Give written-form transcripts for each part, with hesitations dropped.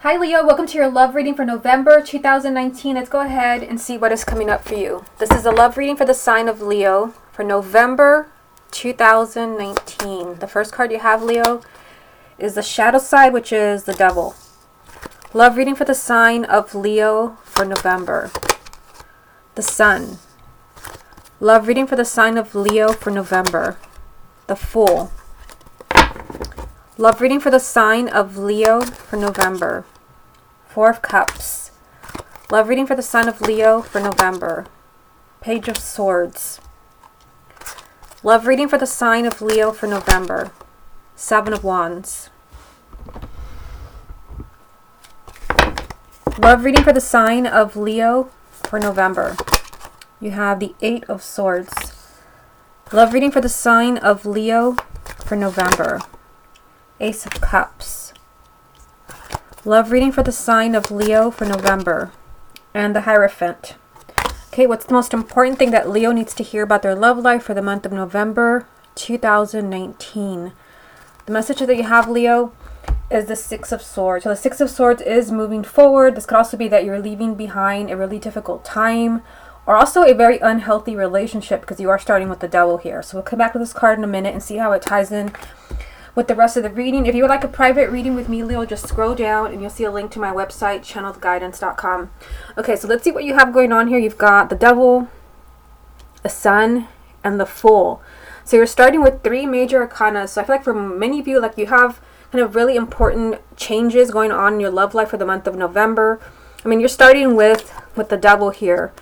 Hi Leo, welcome to your love reading for November 2019. Let's go ahead and see what is coming up for you. This is a love reading for the sign of Leo for November 2019. The first card you have, Leo, is the shadow side, which is the devil. Love reading for the sign of Leo for November. The sun. Love reading for the sign of Leo for November. The Fool. Love reading for the sign of Leo for November. Four of Cups. Love reading for the sign of Leo for November. Page of Swords. Love reading for the sign of Leo for November. Seven of Wands. Love reading for the sign of Leo for November. You have the Eight of Swords. Love reading for the sign of Leo for November. Ace of Cups. Love reading for the sign of Leo for November. And the Hierophant. Okay, what's the most important thing that Leo needs to hear about their love life for the month of November 2019? The message that you have, Leo, is the Six of Swords. So the Six of Swords is moving forward. This could also be that you're leaving behind a really difficult time, or also a very unhealthy relationship, because you are starting with the Devil here. So we'll come back to this card in a minute and see how it ties in with the rest of the reading. If you would like a private reading with me, Leo, just scroll down and you'll see a link to my website, channelguidance.com. Okay, so let's see what you have going on here. You've got the Devil, the Sun, and the Fool. So you're starting with three major arcana. So I feel like for many of you, like, you have kind of really important changes going on in your love life for the month of November. I mean, you're starting with the Devil here.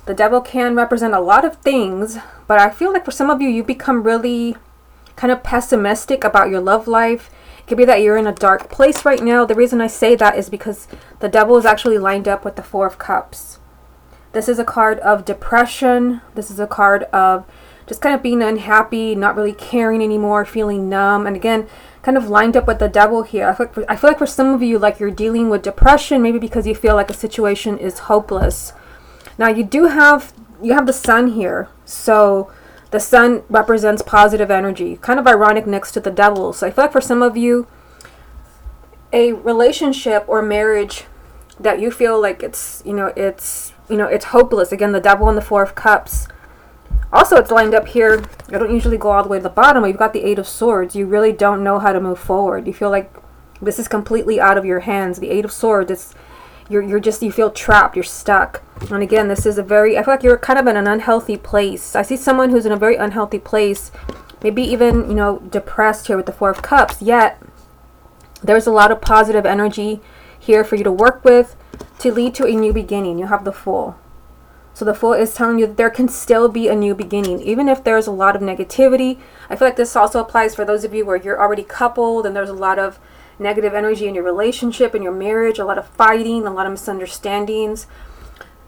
The Devil can represent a lot of things, but I feel like for some of you, you've become really kind of pessimistic about your love life. It could be that you're in a dark place right now. The reason I say that is because the Devil is actually lined up with the Four of Cups. This is a card of depression. This is a card of just kind of being unhappy, not really caring anymore, feeling numb. And again, kind of lined up with the Devil here. I feel like for some of you, like, you're dealing with depression, maybe because you feel like a situation is hopeless. Now you have the Sun here. So the Sun represents positive energy, kind of ironic next to the Devil. So I feel like for some of you, a relationship or marriage that you feel like it's hopeless. Again, the Devil and the Four of Cups. Also, it's lined up here. I don't usually go all the way to the bottom, but you've got the Eight of Swords. You really don't know how to move forward. You feel like this is completely out of your hands. The Eight of Swords, you feel trapped, you're stuck. And again, this is I feel like you're kind of in an unhealthy place. I see someone who's in a very unhealthy place, maybe even, depressed here with the Four of Cups, yet there's a lot of positive energy here for you to work with to lead to a new beginning. You have the Fool. So the Fool is telling you that there can still be a new beginning, even if there's a lot of negativity. I feel like this also applies for those of you where you're already coupled and there's a lot of negative energy in your relationship, in your marriage, a lot of fighting, a lot of misunderstandings.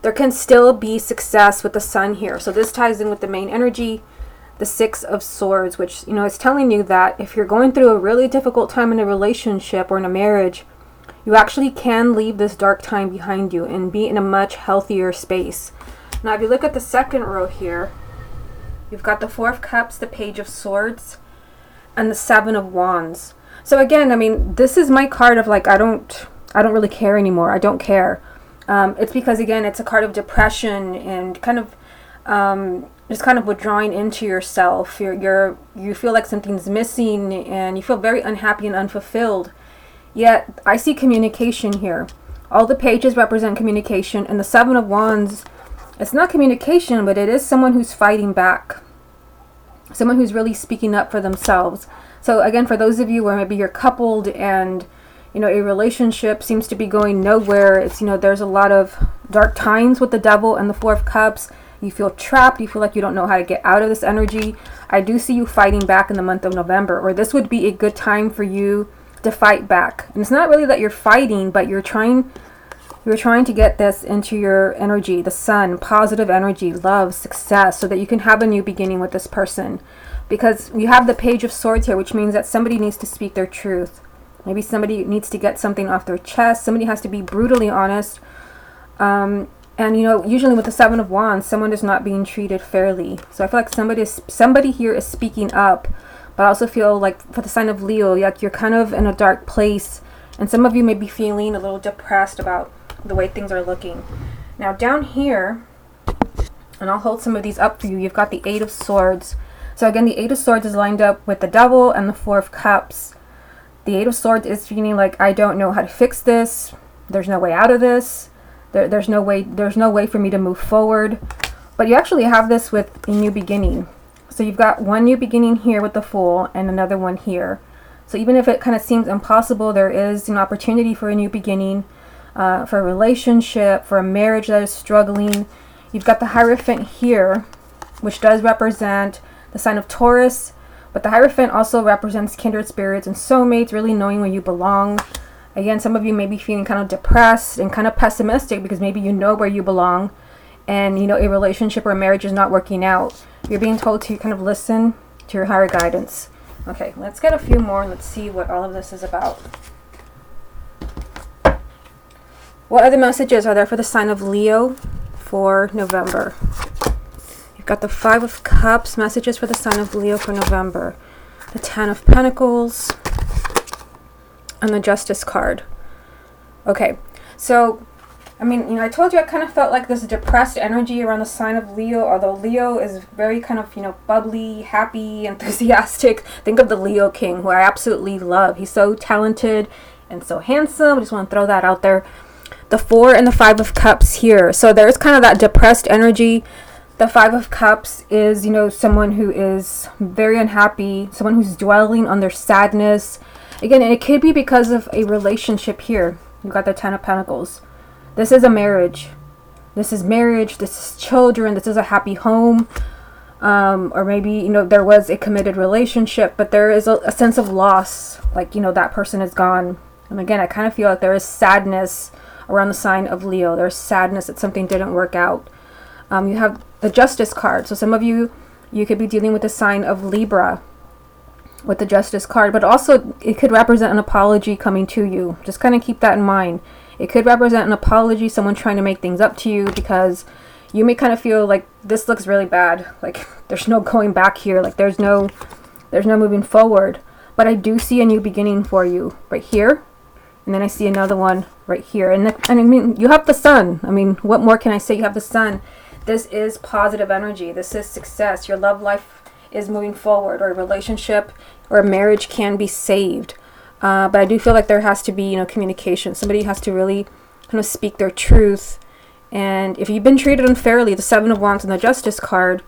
There can still be success with the Sun here. So this ties in with the main energy, the Six of Swords, which, is telling you that if you're going through a really difficult time in a relationship or in a marriage, you actually can leave this dark time behind you and be in a much healthier space. Now, if you look at the second row here, you've got the Four of Cups, the Page of Swords, and the Seven of Wands. So again, I mean, this is my card of like, I don't really care anymore. I don't care. It's because, again, it's a card of depression and kind of just kind of withdrawing into yourself. You feel like something's missing and you feel very unhappy and unfulfilled. Yet I see communication here. All the pages represent communication, and the Seven of Wands, it's not communication, but it is someone who's fighting back. Someone who's really speaking up for themselves. So again, for those of you where maybe you're coupled and, a relationship seems to be going nowhere, it's, there's a lot of dark times with the Devil and the Four of Cups. You feel trapped. You feel like you don't know how to get out of this energy. I do see you fighting back in the month of November, or this would be a good time for you to fight back. And it's not really that you're fighting, but you're trying to get this into your energy, the Sun, positive energy, love, success, so that you can have a new beginning with this person. Because you have the Page of Swords here, which means that somebody needs to speak their truth. Maybe somebody needs to get something off their chest. Somebody has to be brutally honest. And, usually with the Seven of Wands, someone is not being treated fairly. So I feel like somebody here is speaking up. But I also feel like for the sign of Leo, like, you're kind of in a dark place. And some of you may be feeling a little depressed about the way things are looking. Now down here, and I'll hold some of these up for you, you've got the Eight of Swords. So again, the Eight of Swords is lined up with the Devil and the Four of Cups. The Eight of Swords is feeling like, I don't know how to fix this. There's no way out of this. There's no way for me to move forward. But you actually have this with a new beginning. So you've got one new beginning here with the Fool and another one here. So even if it kind of seems impossible, there is an opportunity for a new beginning, for a relationship, for a marriage that is struggling. You've got the Hierophant here, which does represent the sign of Taurus, but the Hierophant also represents kindred spirits and soulmates, really knowing where you belong. Again, some of you may be feeling kind of depressed and kind of pessimistic because maybe you know where you belong and, you know, a relationship or a marriage is not working out. You're being told to kind of listen to your higher guidance. Okay, let's get a few more and let's see what all of this is about. What other messages are there for the sign of Leo for November? You've got the Five of Cups, messages for the sign of Leo for November. The Ten of Pentacles and the Justice card. Okay, so I mean, you know, I told you I kind of felt like this depressed energy around the sign of Leo, although Leo is very kind of, you know, bubbly, happy, enthusiastic. Think of the Leo King, who I absolutely love. He's so talented and so handsome. I just want to throw that out there. The Four and the Five of Cups here. So there's kind of that depressed energy. The Five of Cups is, you know, someone who is very unhappy, someone who's dwelling on their sadness. Again, it could be because of a relationship here. You've got the Ten of Pentacles. This is a marriage. This is marriage. This is children. This is a happy home. Or maybe, you know, there was a committed relationship, but there is a sense of loss. Like, you know, that person is gone. And again, I kind of feel like there is sadness around the sign of Leo. There's sadness that something didn't work out. You have the Justice card. So some of you could be dealing with the sign of Libra with the Justice card, but also it could represent an apology coming to you. Just kind of keep that in mind. It could represent an apology, someone trying to make things up to you, because you may kind of feel like this looks really bad. Like there's no going back here. Like there's no moving forward. But I do see a new beginning for you right here. And then I see another one right here. And I mean, you have the Sun. I mean, what more can I say? You have the Sun. This is positive energy. This is success. Your love life is moving forward, or a relationship or a marriage can be saved. But I do feel like there has to be, you know, communication. Somebody has to really kind of speak their truth. And if you've been treated unfairly, the Seven of Wands and the Justice card,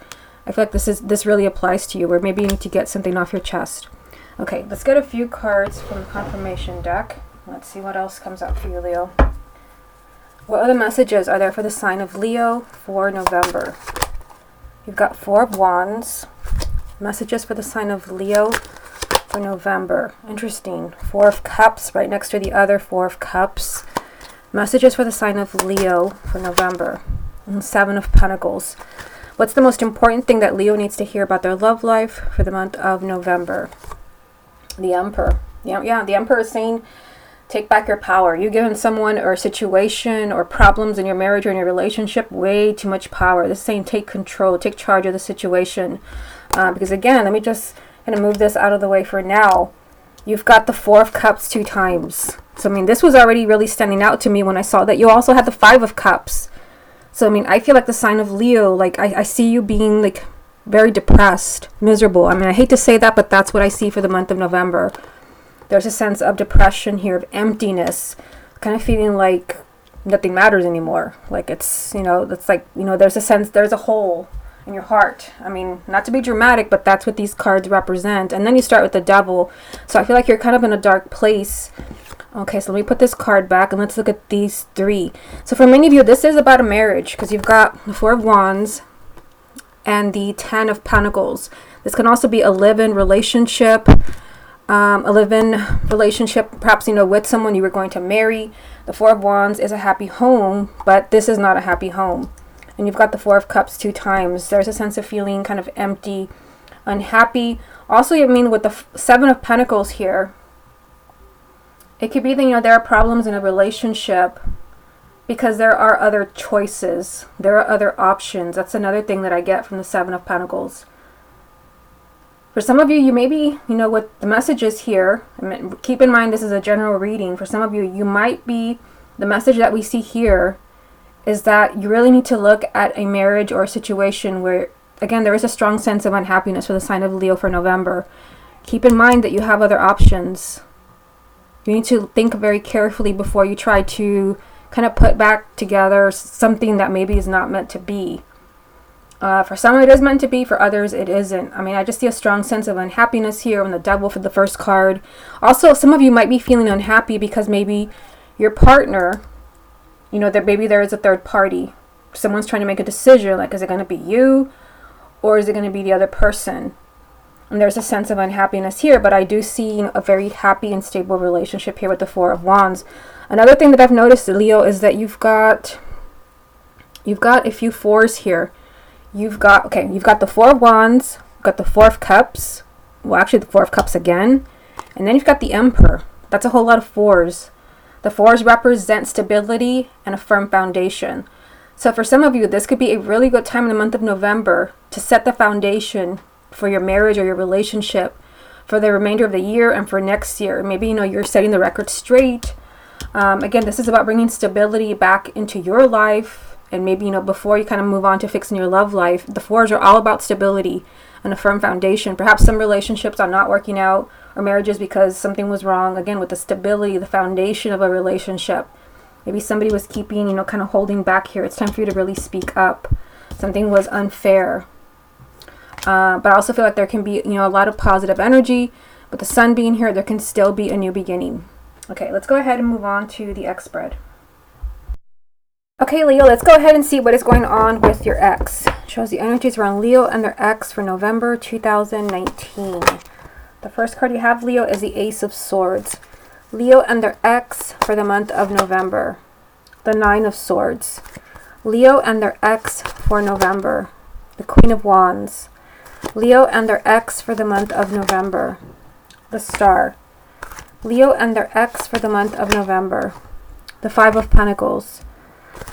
I feel like this really applies to you, where maybe you need to get something off your chest. Okay, let's get a few cards from the confirmation deck. Let's see what else comes out for you, Leo. What other messages are there for the sign of Leo for November? You've got Four of Wands. Messages for the sign of Leo for November. Interesting. Four of Cups right next to the other Four of Cups. Messages for the sign of Leo for November. And Seven of Pentacles. What's the most important thing that Leo needs to hear about their love life for the month of November? The Emperor. Yeah, the Emperor is saying, take back your power. You've given someone or a situation or problems in your marriage or in your relationship way too much power. This is saying take control, take charge of the situation. Because again, let me just kind of move this out of the way for now. You've got the Four of Cups 2 times. So, I mean, this was already really standing out to me when I saw that you also had the Five of Cups. So, I mean, I feel like the sign of Leo, like, I see you being, like, very depressed, miserable. I mean, I hate to say that, but that's what I see for the month of November. There's a sense of depression here, of emptiness, kind of feeling like nothing matters anymore. Like, it's, you know, it's like, you know, there's a sense, there's a hole in your heart. I mean, not to be dramatic, but that's what these cards represent. And then you start with the Devil. So I feel like you're kind of in a dark place. Okay, so let me put this card back and let's look at these three. So for many of you, this is about a marriage, because you've got the Four of Wands and the Ten of Pentacles. This can also be a live-in relationship. Perhaps, you know, with someone you were going to marry. The Four of Wands is a happy home, but this is not a happy home. And you've got the Four of Cups 2 times. There's a sense of feeling kind of empty, unhappy. Also, I mean, with the Seven of Pentacles here, it could be that, you know, there are problems in a relationship because there are other choices. There are other options. That's another thing that I get from the Seven of Pentacles. For some of you, you maybe, what the message is here, I mean, keep in mind this is a general reading. For some of you, you might be, the message that we see here is that you really need to look at a marriage or a situation where, again, there is a strong sense of unhappiness for the sign of Leo for November. Keep in mind that you have other options. You need to think very carefully before you try to kind of put back together something that maybe is not meant to be. For some it is meant to be, for others it isn't. I mean, I just see a strong sense of unhappiness here on the Devil for the first card. Also, some of you might be feeling unhappy because maybe your partner, that maybe there is a third party. Someone's trying to make a decision, like, is it going to be you or is it going to be the other person? And there's a sense of unhappiness here, but I do see a very happy and stable relationship here with the Four of Wands. Another thing that I've noticed, Leo, is that you've got a few fours here. You've got the Four of Wands, you've got the Four of Cups, well, actually the Four of Cups again, and then you've got the Emperor. That's a whole lot of fours. The fours represent stability and a firm foundation. So for some of you, this could be a really good time in the month of November to set the foundation for your marriage or your relationship for the remainder of the year and for next year. Maybe, you're setting the record straight. Again, this is about bringing stability back into your life. And maybe, before you kind of move on to fixing your love life, the fours are all about stability and a firm foundation. Perhaps some relationships are not working out, or marriages because something was wrong. Again, with the stability, the foundation of a relationship. Maybe somebody was keeping, kind of holding back here. It's time for you to really speak up. Something was unfair. But I also feel like there can be, a lot of positive energy. With the Sun being here, there can still be a new beginning. Okay, let's go ahead and move on to the X spread. Okay, Leo, let's go ahead and see what is going on with your ex. Shows the energies around Leo and their ex for November 2019. The first card you have, Leo, is the Ace of Swords. Leo and their ex for the month of November. The Nine of Swords. Leo and their ex for November. The Queen of Wands. Leo and their ex for the month of November. The Star. Leo and their ex for the month of November. The Five of Pentacles.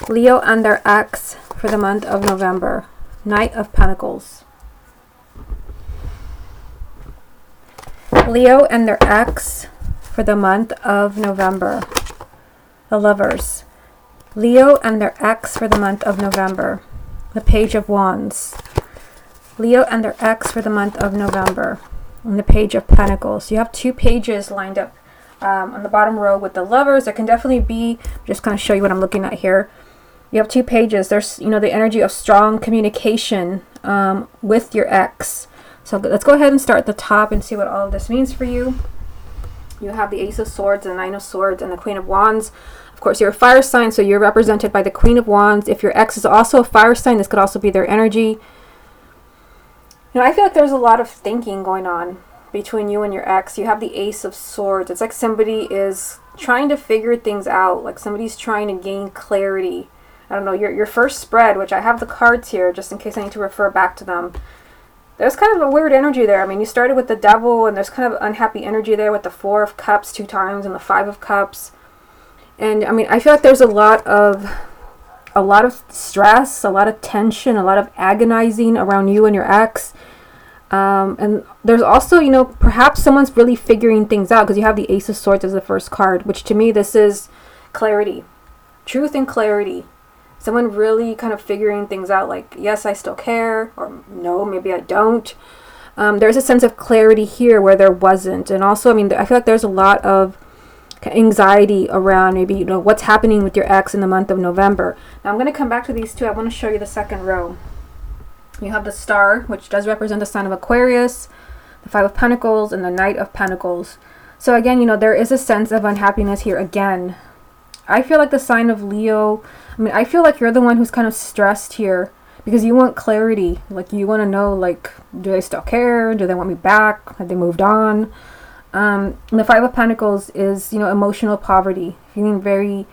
Leo and their ex for the month of November. Knight of Pentacles. Leo and their ex for the month of November. The Lovers. Leo and their ex for the month of November. The Page of Wands. Leo and their ex for the month of November. And the Page of Pentacles. You have two pages lined up on the bottom row with the Lovers. There can definitely be, just kind of show you what I'm looking at here. You have two pages. There's, the energy of strong communication with your ex. So let's go ahead and start at the top and see what all of this means for you. You have the Ace of Swords, the Nine of Swords, and the Queen of Wands. Of course, you're a fire sign, so you're represented by the Queen of Wands. If your ex is also a fire sign, this could also be their energy. I feel like there's a lot of thinking going on between you and your ex. You have the Ace of Swords. It's like somebody is trying to figure things out, like somebody's trying to gain clarity. I don't know, your first spread, which I have the cards here just in case I need to refer back to them. There's kind of a weird energy there. I mean, you started with the Devil, and there's kind of unhappy energy there with the Four of Cups 2 times and the Five of Cups. And I mean, I feel like there's a lot of stress, a lot of tension, a lot of agonizing around you and your ex. And there's also, perhaps someone's really figuring things out, because you have the Ace of Swords as the first card, which to me, this is clarity, truth and clarity. Someone really kind of figuring things out, like, yes, I still care, or no, maybe I don't. There's a sense of clarity here where there wasn't. And also, I mean, I feel like there's a lot of anxiety around maybe, what's happening with your ex in the month of November. Now, I'm going to come back to these two. I want to show you the second row. You have the Star, which does represent the sign of Aquarius, the Five of Pentacles, and the Knight of Pentacles. So again, there is a sense of unhappiness here again. I feel like the sign of Leo, I feel like you're the one who's kind of stressed here because you want clarity. Like, you want to know, like, do they still care? Do they want me back? Have they moved on? The Five of Pentacles is, emotional poverty, feeling very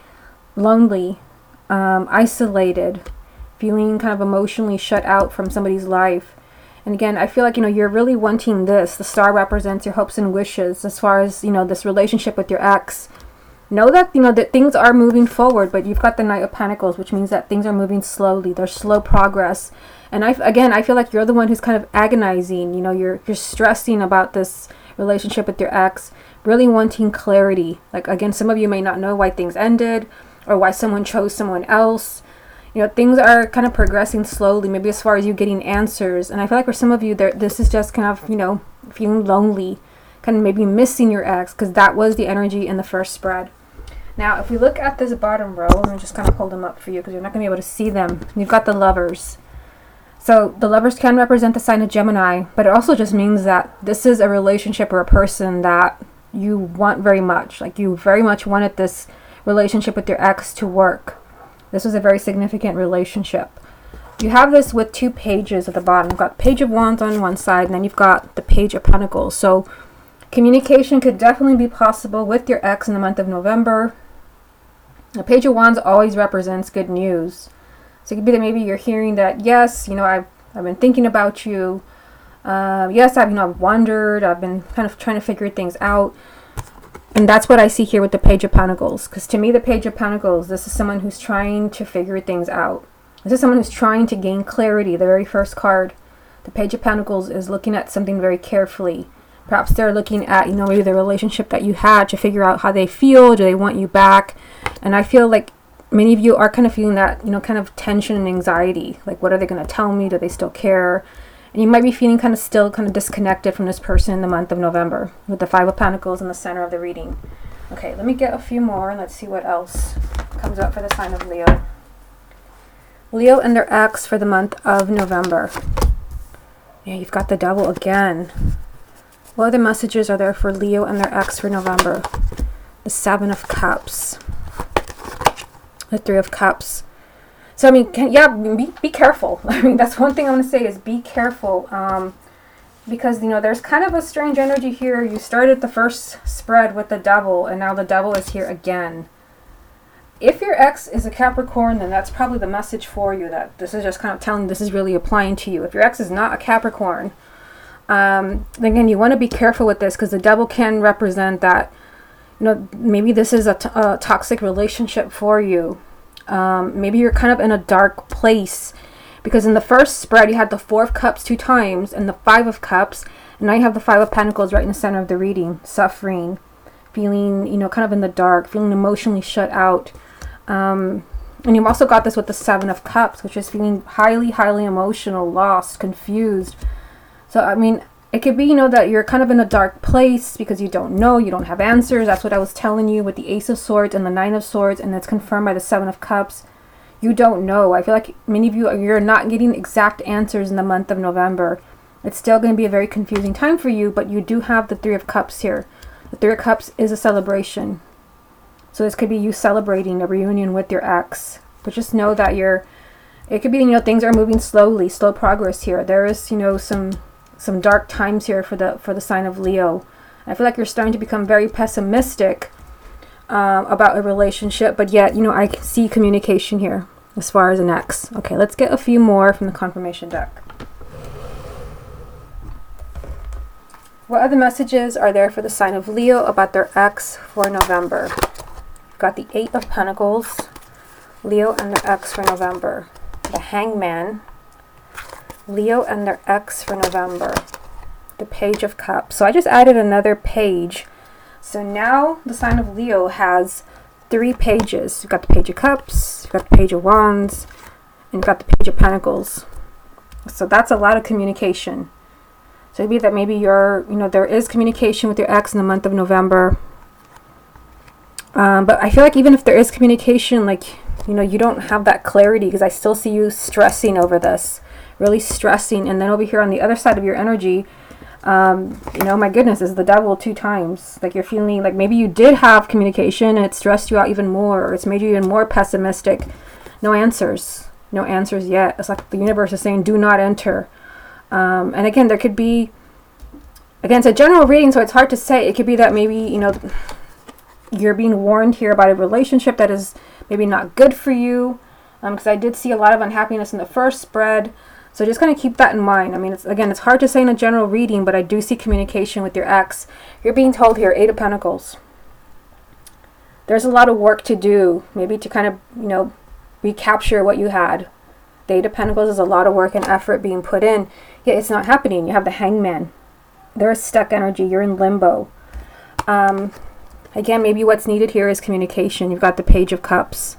lonely, isolated, feeling kind of emotionally shut out from somebody's life. And again, I feel like, you're really wanting this. The Star represents your hopes and wishes as far as, this relationship with your ex. know that, you know, that things are moving forward, but you've got the Knight of Pentacles, which means that things are moving slowly. There's slow progress. And I feel like you're the one who's kind of agonizing. You know, you're stressing about this relationship with your ex, really wanting clarity. Like, again, some of you may not know why things ended or why someone chose someone else. You know, things are kind of progressing slowly, maybe as far as you getting answers. And I feel like for some of you, this is just kind of, you know, feeling lonely, kind of maybe missing your ex, because that was the energy in the first spread. Now, if we look at this bottom row, let me just kind of hold them up for you because you're not going to be able to see them. You've got the Lovers. So the Lovers can represent the sign of Gemini, but it also just means that this is a relationship or a person that you want very much. Like, you very much wanted this relationship with your ex to work. This was a very significant relationship. You have this with 2 pages at the bottom. You've got Page of Wands on one side, and then you've got the Page of Pentacles. So communication could definitely be possible with your ex in the month of November. The Page of Wands always represents good news. So it could be that maybe you're hearing that, yes, you know, I've been thinking about you. Yes, I've wondered. I've been kind of trying to figure things out. And that's what I see here with the Page of Pentacles. Because to me, the Page of Pentacles, this is someone who's trying to figure things out. This is someone who's trying to gain clarity. The very first card, the Page of Pentacles, is looking at something very carefully. Perhaps they're looking at, you know, maybe the relationship that you had to figure out how they feel. Do they want you back? And I feel like many of you are kind of feeling that, you know, kind of tension and anxiety. Like, what are they going to tell me? Do they still care? And you might be feeling kind of disconnected from this person in the month of November with the 5 of Pentacles in the center of the reading. Okay, let me get a few more and let's see what else comes up for the sign of Leo. Leo and their ex for the month of November. Yeah, you've got the Devil again. What other messages are there for Leo and their ex for November? The 7 of Cups. The 3 of Cups. So, I mean, be careful. I mean, that's one thing I want to say is be careful. Because, you know, there's kind of a strange energy here. You started the first spread with the Devil, and now the Devil is here again. If your ex is a Capricorn, then that's probably the message for you. That this is just kind of telling this is really applying to you. If your ex is not a Capricorn, then again, you want to be careful with this because the Devil can represent that, you know, maybe this is a toxic relationship for you. Maybe you're kind of in a dark place because in the first spread you had the 4 of Cups 2 times and the 5 of Cups, and now you have the 5 of Pentacles right in the center of the reading. Suffering, feeling, you know, kind of in the dark, feeling emotionally shut out. And you've also got this with the 7 of Cups, which is feeling highly, highly emotional, lost, confused. So, I mean, it could be, you know, that you're kind of in a dark place because you don't know, you don't have answers. That's what I was telling you with the Ace of Swords and the 9 of Swords, and it's confirmed by the 7 of Cups. You don't know. I feel like many of you, you're not getting exact answers in the month of November. It's still going to be a very confusing time for you, but you do have the 3 of Cups here. The 3 of Cups is a celebration. So this could be you celebrating a reunion with your ex. But just know that it could be, you know, things are moving slowly, slow progress here. There is, you know, some dark times here for the sign of Leo. I feel like you're starting to become very pessimistic about a relationship, but yet, you know, I see communication here as far as an ex. Okay, let's get a few more from the confirmation deck. What other messages are there for the sign of Leo about their ex for November? We've got the 8 of Pentacles, Leo and their ex for November. The Hangman, Leo and their ex for November. The Page of Cups. So I just added another page. So now the sign of Leo has 3 pages. You've got the Page of Cups, you've got the Page of Wands, and you've got the Page of Pentacles. So that's a lot of communication. So it'd be that maybe there is communication with your ex in the month of November. But I feel like even if there is communication, like, you know, you don't have that clarity because I still see you stressing over this. Really stressing. And then over here on the other side of your energy, you know, my goodness, is the Devil 2 times. Like, you're feeling like maybe you did have communication and it stressed you out even more, or it's made you even more pessimistic. No answers. No answers yet. It's like the universe is saying, do not enter. And again, there could be, again, it's a general reading, so it's hard to say. It could be that maybe, you know, you're being warned here about a relationship that is maybe not good for you. Because I did see a lot of unhappiness in the first spread. So just kind of keep that in mind. I mean, it's hard to say in a general reading, but I do see communication with your ex. You're being told here, 8 of Pentacles. There's a lot of work to do, maybe to kind of, you know, recapture what you had. The Eight of Pentacles is a lot of work and effort being put in, yet it's not happening. You have the Hangman. There's stuck energy. You're in limbo. Again, maybe what's needed here is communication. You've got the Page of Cups.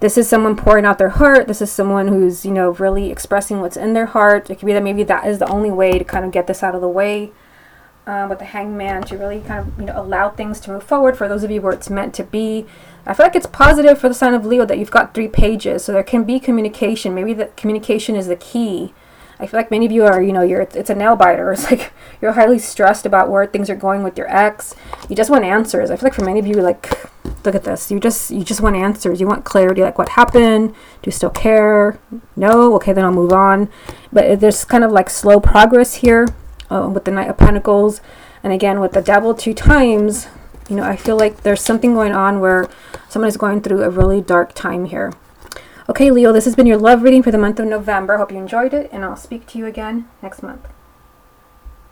This is someone pouring out their heart. This is someone who's, you know, really expressing what's in their heart. It could be that maybe that is the only way to kind of get this out of the way. With the Hangman, to really kind of, you know, allow things to move forward for those of you where it's meant to be. I feel like it's positive for the sign of Leo that you've got 3 pages, so there can be communication. Maybe the communication is the key. I feel like many of you are, you know, it's a nail biter. It's like you're highly stressed about where things are going with your ex. You just want answers. I feel like for many of you, like, look at this. You just want answers. You want clarity. Like, what happened? Do you still care? No? Okay, then I'll move on. But there's kind of like slow progress here. With the Knight of Pentacles, and again with the Devil 2 times, you know, I feel like there's something going on where someone is going through a really dark time here. Okay, Leo, this has been your love reading for the month of November. Hope you enjoyed it, and I'll speak to you again next month.